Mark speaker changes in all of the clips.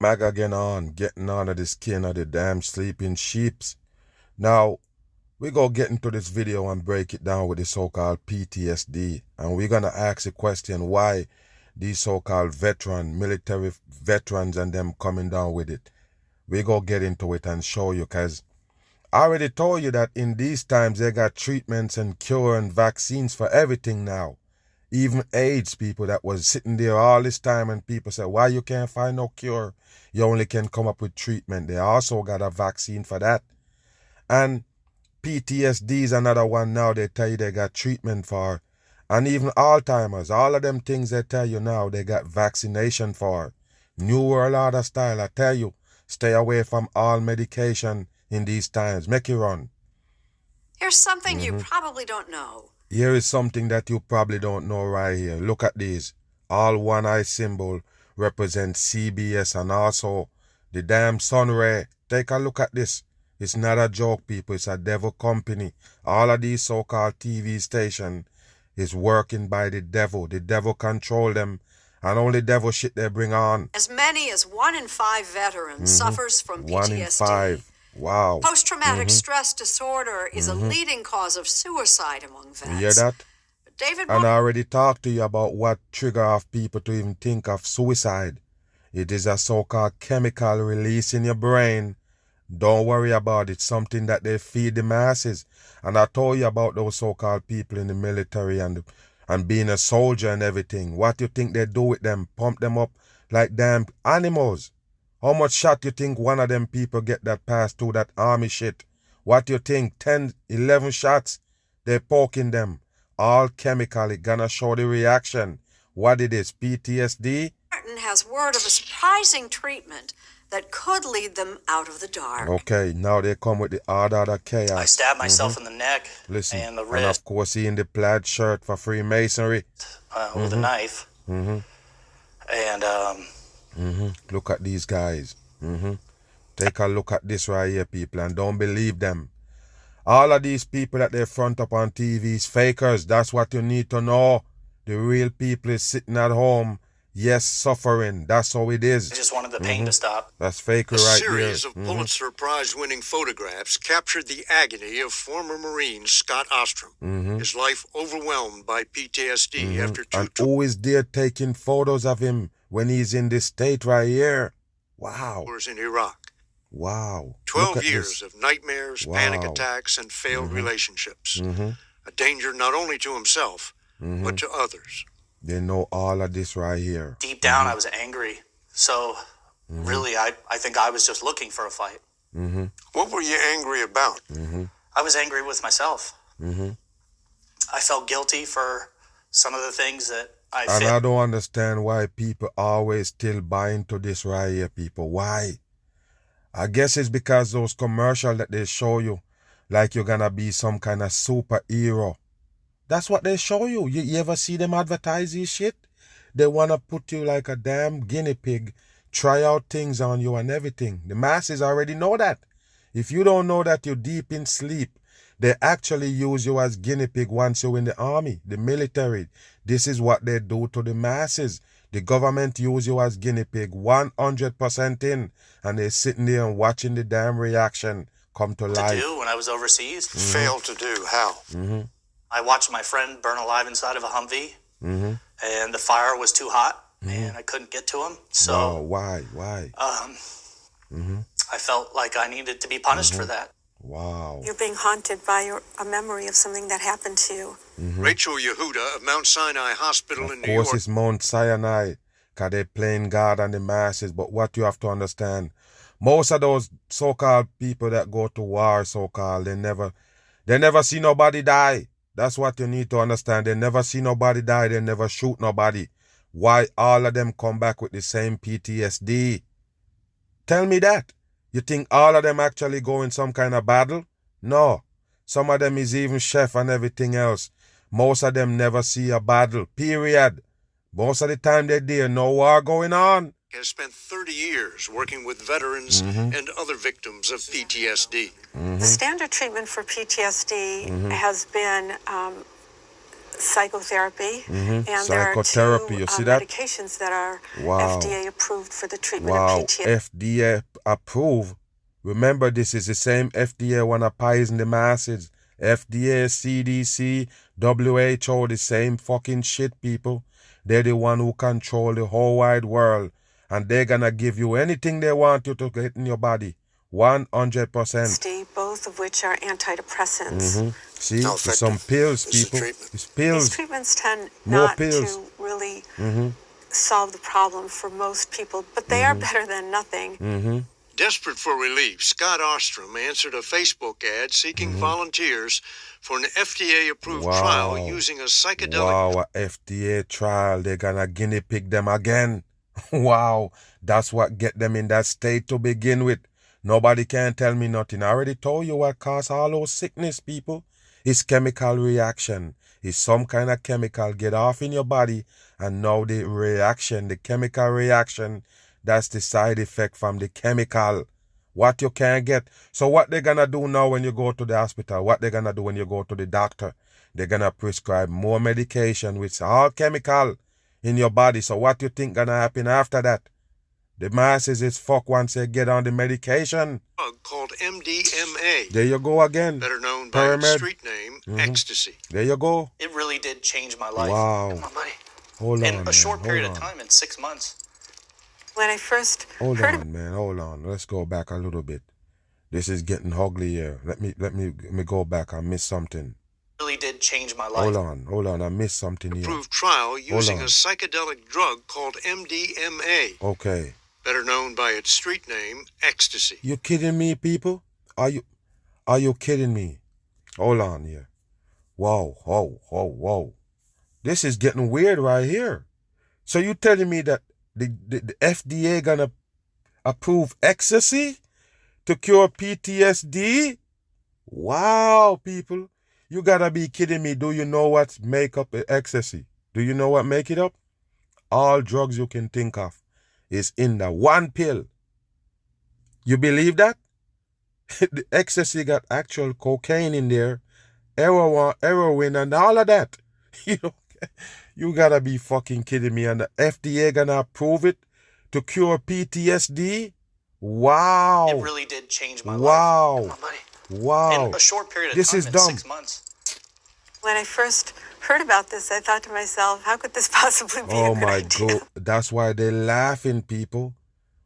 Speaker 1: Mag again on, getting under the skin of the damn sleeping sheeps. Now, we go get into this video and break it down with the so-called PTSD. And we're going to ask the question why these so-called military veterans and them coming down with it. We go get into it and show you, because I already told you that in these times they got treatments and cure and vaccines for everything now. Even AIDS people that was sitting there all this time and people say, why you can't find no cure? You only can come up with treatment. They also got a vaccine for that. And PTSD is another one now they tell you they got treatment for. And even Alzheimer's, all of them things they tell you now they got vaccination for. New World Order style, I tell you, stay away from all medication in these times. Make it run.
Speaker 2: Here's something you probably don't know.
Speaker 1: Here is something that you probably don't know right here. Look at these. All one eye symbol represents CBS and also the damn sun ray. Take a look at this. It's not a joke, people. It's a devil company. All of these so-called TV stations is working by the devil. The devil control them. And only devil shit they bring on.
Speaker 2: As many as 1 in 5 veterans suffers from PTSD.
Speaker 1: 1 in 5. Wow.
Speaker 2: Post-traumatic stress disorder is a leading cause of suicide among vets.
Speaker 1: You hear that?
Speaker 2: But David,
Speaker 1: and I already talked to you about what trigger off people to even think of suicide. It is a so-called chemical release in your brain. Don't worry about it. Something that they feed the masses. And I told you about those so-called people in the military and being a soldier and everything. What you think they do with them? Pump them up like damn animals. How much shot you think one of them people get that pass through that army shit? What you think? 10, 11 shots? They're poking them. All chemically gonna show the reaction. What it is, PTSD?
Speaker 2: Martin has word of a surprising treatment that could lead them out of the dark.
Speaker 1: Okay, now they come with the order of chaos.
Speaker 3: I stabbed myself in the neck and the wrist.
Speaker 1: And of course he in the plaid shirt for Freemasonry.
Speaker 3: With a knife. And
Speaker 1: Look at these guys. Take a look at this right here, people, and don't believe them. All of these people that they front up on TV is fakers. That's what you need to know. The real people is sitting at home, yes, suffering. That's how it is.
Speaker 3: I just wanted the pain to stop.
Speaker 1: That's faker right there.
Speaker 4: A series of Pulitzer Prize-winning photographs captured the agony of former Marine Scott Ostrom. His life overwhelmed by PTSD after two...
Speaker 1: And who is there taking photos of him when he's in this state right here? Wow.
Speaker 4: ...tours in Iraq.
Speaker 1: Wow.
Speaker 4: 12 years of nightmares, panic attacks, and failed relationships. A danger not only to himself, but to others.
Speaker 1: They know all of this right here.
Speaker 3: Deep down, I was angry. So, really, I think I was just looking for a fight.
Speaker 4: What were you angry about?
Speaker 3: I was angry with myself. I felt guilty for some of the things that I
Speaker 1: And I don't understand why people always still buy into this right here, people. Why? I guess it's because those commercials that they show you, like you're gonna be some kind of superhero. That's what they show you. You ever see them advertise this shit? They wanna put you like a damn guinea pig, try out things on you and everything. The masses already know that. If you don't know that, you're deep in sleep. They actually use you as guinea pig once you're in the army, the military. This is what they do to the masses. The government use you as guinea pig 100% in, and they're sitting there and watching the damn reaction come to life.
Speaker 3: To do when I was overseas.
Speaker 4: Failed to do. How?
Speaker 3: I watched my friend burn alive inside of a Humvee, and the fire was too hot, and I couldn't get to him. So
Speaker 1: Oh, why?
Speaker 3: I felt like I needed to be punished for that.
Speaker 1: Wow.
Speaker 2: You're being haunted by a memory of something that happened to you.
Speaker 4: Rachel Yehuda of Mount Sinai Hospital in New York.
Speaker 1: Of course it's Mount Sinai, because they're playing God and the masses. But what you have to understand, most of those so-called people that go to war, so-called, they never see nobody die. That's what you need to understand. They never see nobody die. They never shoot nobody. Why all of them come back with the same PTSD? Tell me that. You think all of them actually go in some kind of battle? No. Some of them is even chef and everything else. Most of them never see a battle, period. Most of the time they're there, no war going on.
Speaker 4: Has spent 30 years working with veterans and other victims of PTSD.
Speaker 2: The standard treatment for PTSD has been psychotherapy, and there are
Speaker 1: Psychotherapy,
Speaker 2: two
Speaker 1: you see that?
Speaker 2: medications that are
Speaker 1: Wow.
Speaker 2: FDA approved for the treatment of
Speaker 1: Wow,
Speaker 2: PTSD.
Speaker 1: FDA approved. Remember, this is the same FDA wanna poison the masses. FDA, CDC, WHO, the same fucking shit, people. They're the one who control the whole wide world. And they're gonna give you anything they want you to get in your body. 100%.
Speaker 2: Both of which are antidepressants.
Speaker 1: See,
Speaker 4: How
Speaker 1: there's some
Speaker 4: effective
Speaker 1: pills,
Speaker 4: is the
Speaker 1: people.
Speaker 4: treatment?
Speaker 1: It's
Speaker 2: These
Speaker 1: pills.
Speaker 2: treatments tend
Speaker 1: More
Speaker 2: not
Speaker 1: pills.
Speaker 2: to really solve the problem for most people, but they are better than nothing.
Speaker 4: Desperate for relief, Scott Ostrom answered a Facebook ad seeking volunteers for an FDA-approved trial using a psychedelic...
Speaker 1: Wow, a FDA trial. They're gonna guinea pig them again. Wow, that's what get them in that state to begin with. Nobody can tell me nothing. I already told you what causes all those sickness, people. It's chemical reaction. It's some kind of chemical get off in your body, and now the reaction, the chemical reaction, that's the side effect from the chemical. What you can't get. So what they're gonna do now when you go to the hospital, what they're gonna do when you go to the doctor, they're gonna prescribe more medication with all chemical in your body. So what you think gonna happen after that? The masses is fuck once they get on the medication.
Speaker 4: Drug called MDMA.
Speaker 1: There you go again.
Speaker 4: Better known by its street name, ecstasy.
Speaker 1: There you go.
Speaker 3: It really did change my life.
Speaker 1: Wow.
Speaker 3: Come on, buddy.
Speaker 1: Hold on,
Speaker 3: In a short period of
Speaker 1: hold on.
Speaker 3: time, in 6 months.
Speaker 2: When I first
Speaker 1: Hold
Speaker 2: heard
Speaker 1: on, man. Hold on. Let's go back a little bit. This is getting ugly here. Let me go back. I missed something.
Speaker 3: Really did change my life.
Speaker 1: Hold on. I missed something here.
Speaker 4: Approved trial using
Speaker 1: on.
Speaker 4: a psychedelic drug called MDMA.
Speaker 1: Okay.
Speaker 4: Better known by its street name, ecstasy.
Speaker 1: You kidding me, people? Are you kidding me? Hold on here. Whoa. This is getting weird right here. So you telling me that the FDA gonna approve ecstasy to cure PTSD? Wow, people. You gotta be kidding me. Do you know what make up ecstasy? Do you know what make it up? All drugs you can think of is in the one pill. You believe that? The ecstasy got actual cocaine in there, heroin and all of that. You gotta be fucking kidding me. And the FDA gonna approve it to cure PTSD? Wow.
Speaker 3: It really did change my life.
Speaker 1: Wow.
Speaker 3: Come on, buddy.
Speaker 1: Wow.
Speaker 3: In a short period of
Speaker 1: This
Speaker 3: time,
Speaker 1: is
Speaker 3: in
Speaker 1: dumb.
Speaker 3: 6 months.
Speaker 2: when I first heard about this, I thought to myself, how could this possibly be
Speaker 1: Oh
Speaker 2: a good
Speaker 1: my
Speaker 2: idea?
Speaker 1: God. That's why they're laughing, people.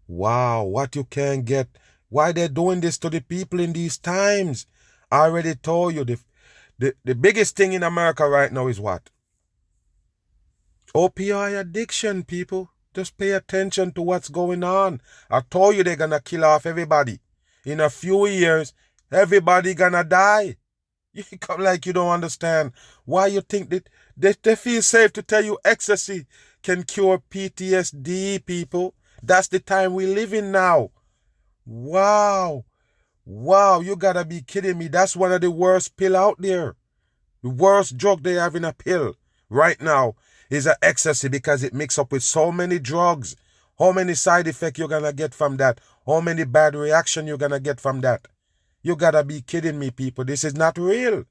Speaker 1: Wow, what you can get. Why they're doing this to the people in these times? I already told you the biggest thing in America right now is what? Opioid addiction, people. Just pay attention to what's going on. I told you they're gonna kill off everybody. In a few years, everybody gonna die. You come like you don't understand. Why you think that they feel safe to tell you ecstasy can cure PTSD, people? That's the time we live in now. Wow, you gotta be kidding me. That's one of the worst pill out there. The worst drug they have in a pill right now is a ecstasy because it mixes up with so many drugs. How many side effects you're gonna get from that? How many bad reaction you're gonna get from that? You gotta be kidding me, people. This is not real.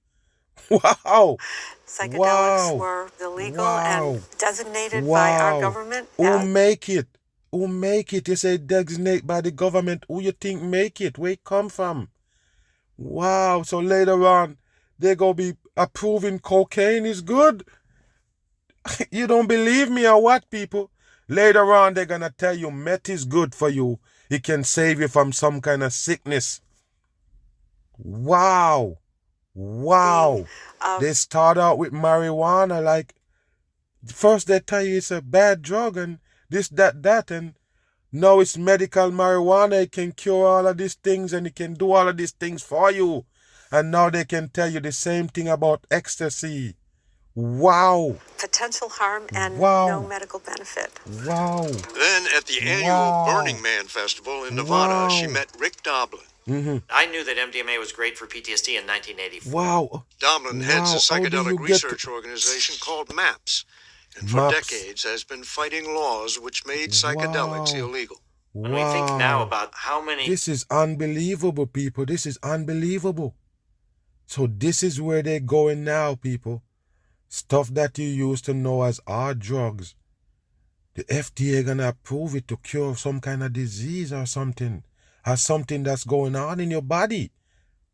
Speaker 1: Wow.
Speaker 2: Psychedelics were illegal and designated by our government.
Speaker 1: Who make it? Who make it? You say designate by the government. Who you think make it? Where it come from? Wow. So later on, they gonna be approving cocaine is good. You don't believe me or what, people? Later on, they're gonna tell you meth is good for you. It can save you from some kind of sickness. Wow. They start out with marijuana, like first they tell you it's a bad drug and this, that, and now it's medical marijuana. It can cure all of these things and it can do all of these things for you. And now they can tell you the same thing about ecstasy. Wow.
Speaker 2: Potential harm and no medical benefit.
Speaker 1: Wow.
Speaker 4: Then at the annual Burning Man Festival in Nevada, she met Rick Doblin.
Speaker 5: I knew that MDMA was great for PTSD in 1984.
Speaker 1: Wow.
Speaker 4: Doblin heads a
Speaker 1: How do
Speaker 4: psychedelic
Speaker 1: you get
Speaker 4: research organization called MAPS, and for
Speaker 1: MAPS.
Speaker 4: decades has been fighting laws which made psychedelics illegal.
Speaker 5: When we think now about how many...
Speaker 1: This is unbelievable, people. This is unbelievable. So this is where they're going now, people. stuff that you used to know as hard drugs, the FDA gonna approve it to cure some kind of disease or something, or something that's going on in your body.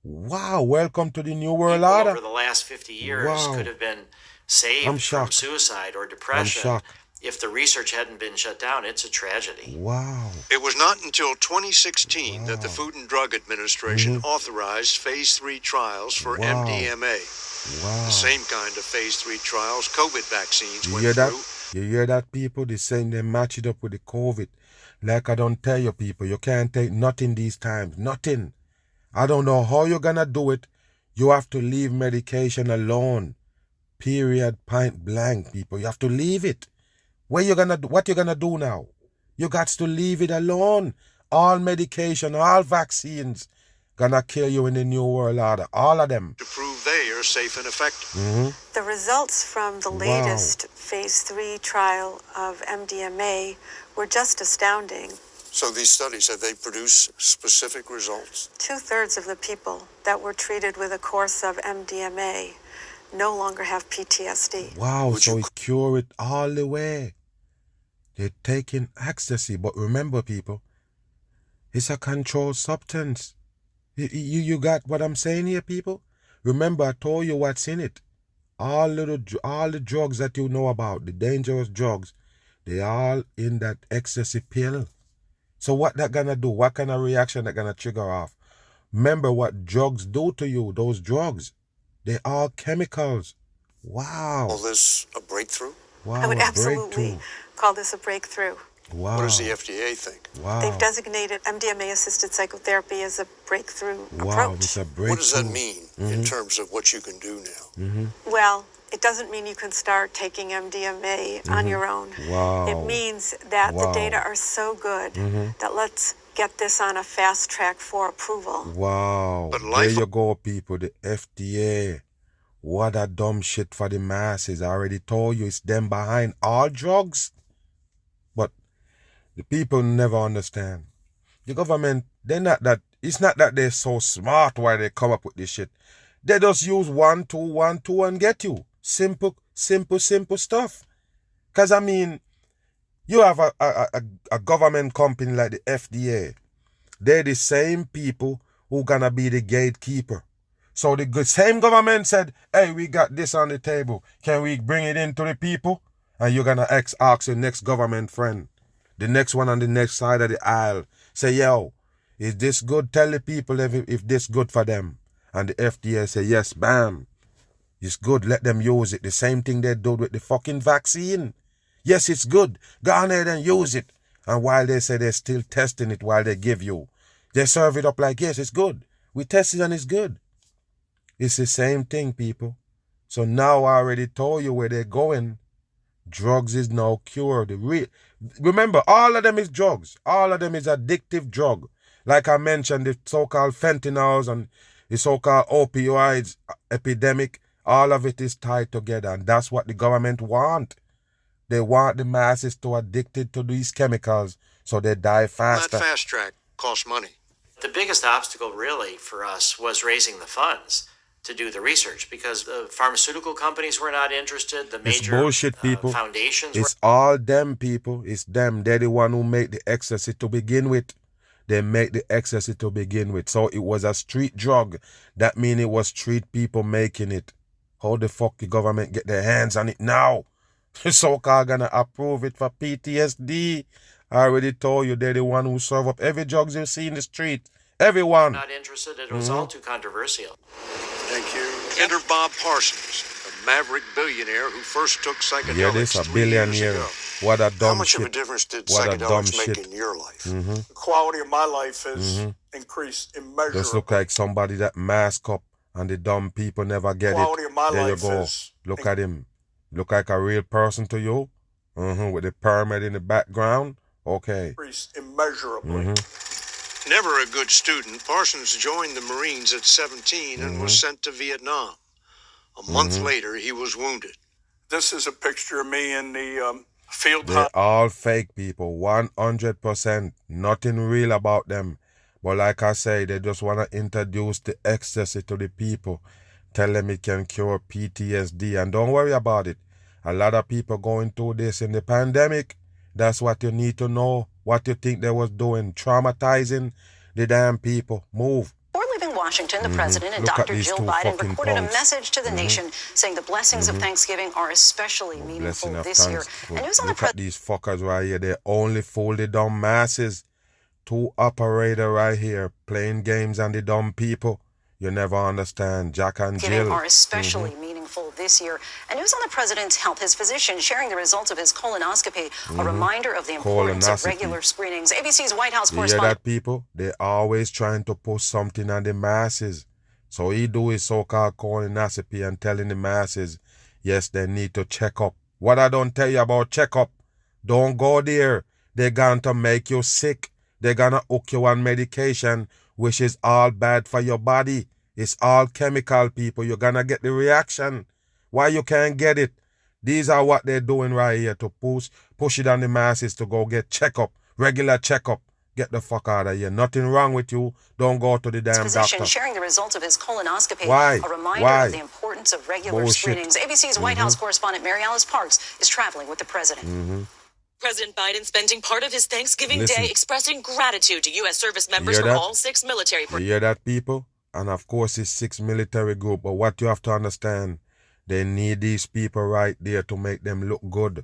Speaker 1: Wow, welcome to the New World
Speaker 5: People
Speaker 1: Order.
Speaker 5: over the last 50 years
Speaker 1: Wow.
Speaker 5: could have been
Speaker 1: I'm
Speaker 5: saved from
Speaker 1: shocked.
Speaker 5: suicide or
Speaker 1: I'm
Speaker 5: depression.
Speaker 1: shocked.
Speaker 5: If the research hadn't been shut down, it's a tragedy.
Speaker 1: Wow.
Speaker 4: It was not until 2016 that the Food and Drug Administration authorized phase 3 trials for
Speaker 1: Wow.
Speaker 4: MDMA.
Speaker 1: Wow.
Speaker 4: The same kind of phase 3 trials COVID vaccines
Speaker 1: You
Speaker 4: went
Speaker 1: hear that?
Speaker 4: through.
Speaker 1: You hear that, people? They're saying they match it up with the COVID. Like I don't tell you, people, you can't take nothing these times. Nothing. I don't know how you're gonna do it. You have to leave medication alone. Period. Point blank, people. You have to leave it. What you gonna do now? You got to leave it alone. All medication, all vaccines gonna kill you in the New World Order. All of them.
Speaker 4: To prove they are safe and effective.
Speaker 2: The results from the latest phase 3 trial of MDMA were just astounding.
Speaker 4: So these studies, have they produced specific results?
Speaker 2: 2/3 of the people that were treated with a course of MDMA no longer have PTSD.
Speaker 1: Wow, so it cure it all the way. They're taking ecstasy, but remember, people, it's a controlled substance. You got what I'm saying here, people? Remember, I told you what's in it. All the drugs that you know about, the dangerous drugs, they all in that ecstasy pill. So what that gonna do? What kind of reaction that gonna trigger off? Remember what drugs do to you, those drugs. They are chemicals. Wow.
Speaker 4: Call this a breakthrough?
Speaker 1: Wow,
Speaker 2: I would
Speaker 1: a
Speaker 2: absolutely
Speaker 1: breakthrough.
Speaker 2: call this a breakthrough.
Speaker 1: Wow.
Speaker 4: What does the FDA think?
Speaker 1: Wow.
Speaker 2: They've designated MDMA-assisted psychotherapy as a breakthrough
Speaker 1: Wow,
Speaker 2: approach.
Speaker 1: it's a breakthrough.
Speaker 4: What does that mean in terms of what you can do now?
Speaker 2: Well, it doesn't mean you can start taking MDMA on your own.
Speaker 1: Wow.
Speaker 2: It means that the
Speaker 1: Wow.
Speaker 2: data are so good that let's get this on a fast track for approval.
Speaker 1: Wow.
Speaker 4: But
Speaker 1: There
Speaker 4: life-
Speaker 1: you go, people. The FDA. What a dumb shit for the masses. I already told you it's them behind all drugs. But the people never understand. The government, they're not that, it's not that they're so smart why they come up with this shit. They just use 1, 2, 1, 2 and get you. Simple stuff. Because, I mean, you have a government company like the F.D.A. They're the same people who gonna be the gatekeeper. So the same government said, hey, we got this on the table. Can we bring it into the people? And you're gonna ask your next government friend, the next one on the next side of the aisle, say, yo, is this good? Tell the people if this good for them. And the FDA say, yes, bam. It's good, let them use it. The same thing they do with the fucking vaccine. Yes, it's good. Go on ahead and use it. And while they say they're still testing it while they give you, they serve it up like, yes, it's good. We test it and it's good. It's the same thing, people. So now I already told you where they're going. Drugs is now cured. Remember, all of them is drugs. All of them is addictive drug. Like I mentioned, the so-called fentanyls and the so-called opioids epidemic, all of it is tied together. And that's what the government want. They want the masses to addicted to these chemicals so they die faster.
Speaker 4: That fast track costs money.
Speaker 5: The biggest obstacle, really, for us was raising the funds to do the research because the pharmaceutical companies were not interested. The
Speaker 1: It's
Speaker 5: major
Speaker 1: bullshit, people.
Speaker 5: foundations
Speaker 1: It's all them, people. It's them. They're the one who make the ecstasy to begin with. They make the ecstasy to begin with. So it was a street drug. That means it was street people making it. How the fuck the government get their hands on it now? So-called gonna approve it for P.T.S.D. I already told you they're the one who serve up every drugs you see in the street. Everyone.
Speaker 5: not interested. It was all too controversial.
Speaker 4: Thank you. Enter Bob Parsons, a maverick billionaire who first took psychedelics
Speaker 1: Yeah, this a
Speaker 4: 3 years
Speaker 1: billionaire.
Speaker 4: ago.
Speaker 1: What a
Speaker 4: How
Speaker 1: dumb
Speaker 4: much
Speaker 1: shit.
Speaker 4: of a difference did
Speaker 1: What a dumb
Speaker 4: psychedelics make
Speaker 1: shit.
Speaker 4: in your life?
Speaker 6: The quality of my life has increased immeasurably.
Speaker 1: Just look like somebody that mask up and the dumb people never get
Speaker 6: Quality
Speaker 1: it.
Speaker 6: of my
Speaker 1: There you
Speaker 6: life
Speaker 1: go.
Speaker 6: is
Speaker 1: Look at him. Look like a real person to you. With the pyramid in the background. Okay.
Speaker 6: increased immeasurably.
Speaker 4: Never a good student, Parsons joined the Marines at 17 and was sent to Vietnam. A month later, he was wounded.
Speaker 6: This is a picture of me in the field
Speaker 1: They're all fake people. 100%. Nothing real about them. But like I say, they just want to introduce the ecstasy to the people. Tell them it can cure PTSD, and don't worry about it. A lot of people going through this in the pandemic. That's what you need to know. What you think they was doing, traumatizing the damn people. Move.
Speaker 7: Before leaving Washington, the president and Dr. Jill Biden recorded a message to the nation saying the blessings of Thanksgiving are especially meaningful this year. And news on
Speaker 1: Look at these fuckers right here. They only fool the dumb masses. Two operators right here playing games on the dumb people. You never understand. Jack and Jill
Speaker 7: are especially meaningful this year. And news on the president's health. His physician sharing the results of his colonoscopy. A reminder of the importance of regular screenings. ABC's White House correspondent.
Speaker 1: You hear that, people? They're always trying to push something on the masses. So he do his so-called colonoscopy and telling the masses, yes, they need to check up. What I don't tell you about check up, don't go there. They're going to make you sick. They're going to hook you on medication, which is all bad for your body. It's all chemical, people. You're going to get the reaction. Why you can't get it? These are what they're doing right here to push it on the masses to go get checkup, regular checkup. Get the fuck out of here. Nothing wrong with you. Don't go to the damn doctor.
Speaker 7: Sharing the results of his colonoscopy.
Speaker 1: Why?
Speaker 7: A reminder of the importance of regular screenings. ABC's White House correspondent Mary Alice Parks is traveling with the president.
Speaker 8: President Biden spending part of his Thanksgiving Day expressing gratitude to U.S. service members from all 6 military
Speaker 1: You hear that, people? And of course, it's 6 military group. But what you have to understand, they need these people right there to make them look good.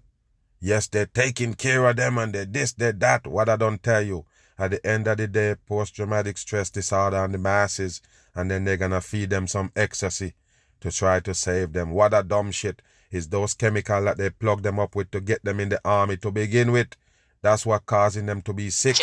Speaker 1: Yes, they're taking care of them and they're this, they're that. What I don't tell you. At the end of the day, post-traumatic stress disorder on the masses, and then they're going to feed them some ecstasy to try to save them. What a dumb shit is those chemicals that they plug them up with to get them in the army to begin with. That's what causing them to be sick.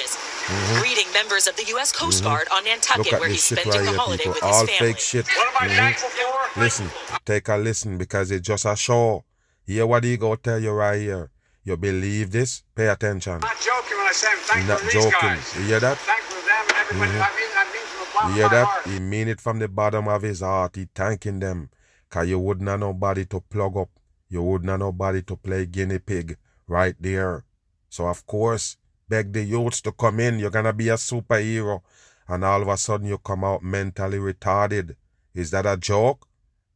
Speaker 8: Greeting members of the U.S. Coast Guard on Nantucket, where he's spending
Speaker 1: right
Speaker 8: the
Speaker 1: here,
Speaker 8: holiday
Speaker 1: people.
Speaker 8: with
Speaker 1: All
Speaker 8: his family.
Speaker 1: fake shit.
Speaker 6: What am I thankful for?
Speaker 1: Listen, take a listen because it's just a show. Hear what he go tell you right here. You believe this? Pay attention.
Speaker 6: I'm not joking when I say I'm thankful
Speaker 1: Not
Speaker 6: for these
Speaker 1: joking.
Speaker 6: guys.
Speaker 1: You hear that?
Speaker 6: Thankful for them and everybody. I mean from the bottom
Speaker 1: You hear
Speaker 6: of my
Speaker 1: that?
Speaker 6: heart.
Speaker 1: He mean it from the bottom of his heart. He thanking them. Because you wouldn't have nobody to plug up. You wouldn't have nobody to play guinea pig right there. So, of course, beg the youths to come in. You're going to be a superhero. And all of a sudden, you come out mentally retarded. Is that a joke?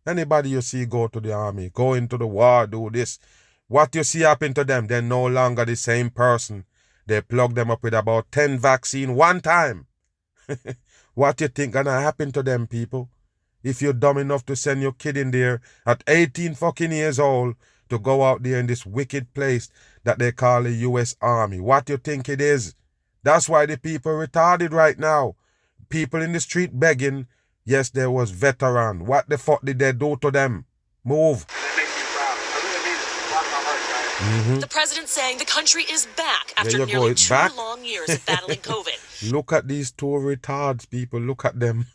Speaker 1: Anybody you see go to the army, go into the war, do this. What you see happen to them, they're no longer the same person. They plug them up with about 10 vaccines one time. What you think gonna happen to them, people? If you're dumb enough to send your kid in there at 18 fucking years old to go out there in this wicked place that they call the U.S. Army, what you think it is? That's why the people are retarded right now. People in the street begging. Yes, there was veteran. What the fuck did they do to them? Move.
Speaker 6: That makes me proud. I really mean it from the bottom of my heart, guys.
Speaker 8: The president saying the country is back after
Speaker 1: There you go,
Speaker 8: nearly
Speaker 1: it's
Speaker 8: 2
Speaker 1: back.
Speaker 8: long years of battling COVID.
Speaker 1: Look at these two retards, people. Look at them.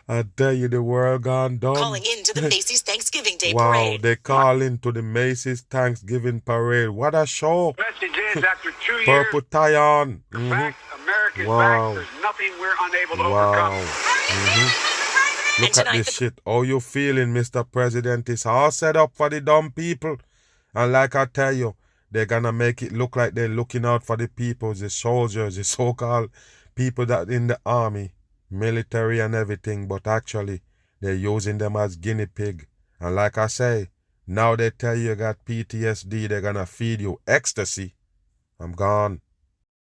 Speaker 1: I tell you, the world gone dumb.
Speaker 8: Calling into the Macy's Thanksgiving Day
Speaker 1: Wow,
Speaker 8: parade.
Speaker 1: they call into the Macy's Thanksgiving parade. What a show.
Speaker 6: Message is after 2 years,
Speaker 1: Purple tie on.
Speaker 6: back, America's
Speaker 1: Wow.
Speaker 6: back. There's nothing we're unable to
Speaker 1: Wow.
Speaker 6: overcome.
Speaker 1: Look at
Speaker 8: tonight
Speaker 1: this
Speaker 8: the-
Speaker 1: shit. How you feeling, Mr. President? It's all set up for the dumb people. And like I tell you, they're gonna make it look like they're looking out for the people, the soldiers, the so-called people that in the army, military and everything, but actually they're using them as guinea pig. And like I say, now they tell you got PTSD, they're gonna feed you ecstasy. I'm gone.